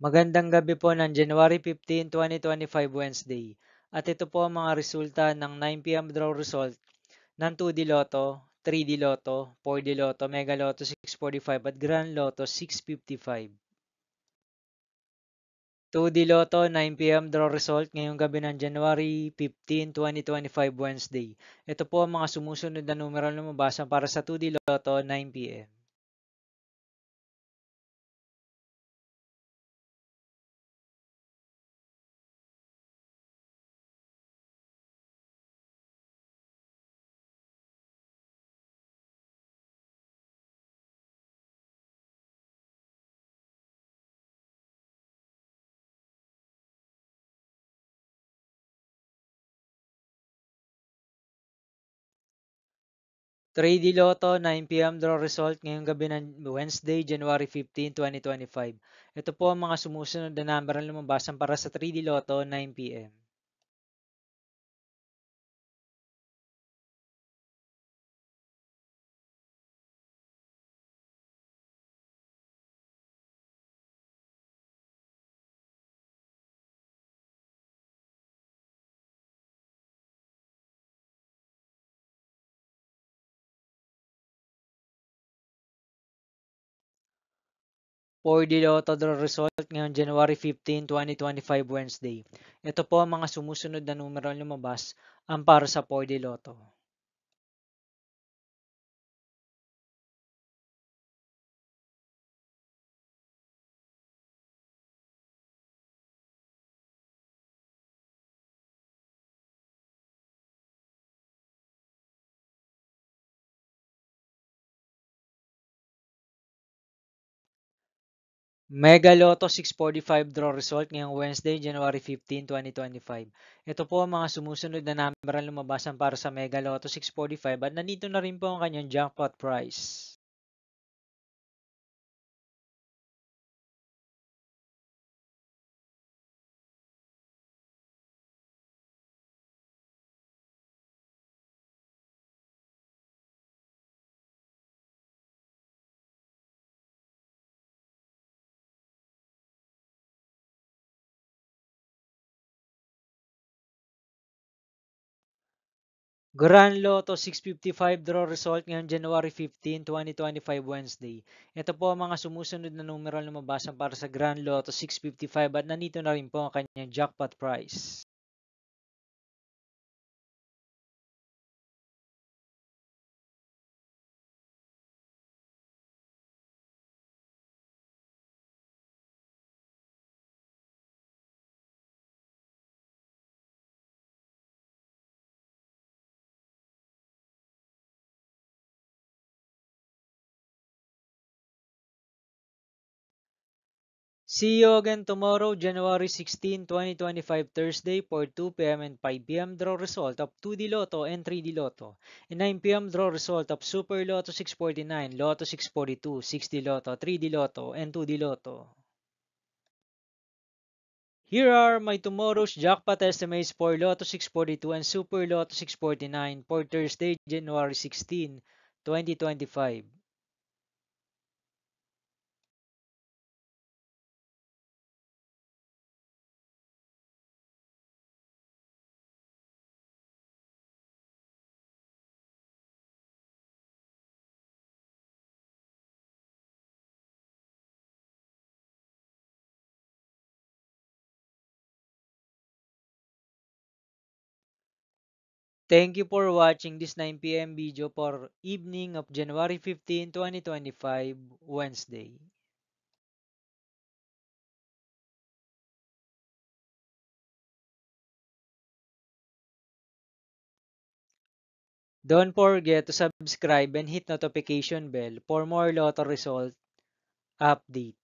Magandang gabi po ng January 15, 2025 Wednesday. At ito po ang mga resulta ng 9 p.m. draw result ng 2D Lotto, 3D Lotto, 4D Lotto, Mega Lotto 645 at Grand Lotto 655. 2D Lotto 9 p.m. draw result ngayong gabi ng January 15, 2025 Wednesday. Ito po ang mga sumusunod na numero na lumabas para sa 2D Lotto 9 p.m. 3D Lotto 9 p.m. draw result ngayong gabi ng Wednesday, January 15, 2025. Ito po ang mga sumusunod na number na lumabasan para sa 3D Lotto 9 p.m. 4D Lotto draw result ngayong January 15, 2025 Wednesday. Ito po ang mga sumusunod na numero na lumabas ang para sa 4D Lotto. Mega Lotto 645 draw result ngayong Wednesday, January 15, 2025. Ito po ang mga sumusunod na number na lumabasan para sa Mega Lotto 645 at nandito na rin po ang kanyang jackpot price. Grand Lotto 655 draw result ngayong January 15, 2025 Wednesday. Ito po ang mga sumusunod na numero na lumabasan para sa Grand Lotto 655 at nandito na rin po ang kanyang jackpot price. See you again tomorrow, January 16, 2025, Thursday for 2 p.m. and 5 p.m. draw result of 2D Lotto and 3D Lotto. And 9 p.m. draw result of Super Lotto 649, Lotto 642, 6D Lotto, 3D Lotto, and 2D Lotto. Here are my tomorrow's jackpot estimates for Lotto 642 and Super Lotto 649 for Thursday, January 16, 2025. Thank you for watching this 9 p.m. video for evening of January 15, 2025, Wednesday. Don't forget to subscribe and hit notification bell for more Lotto result update.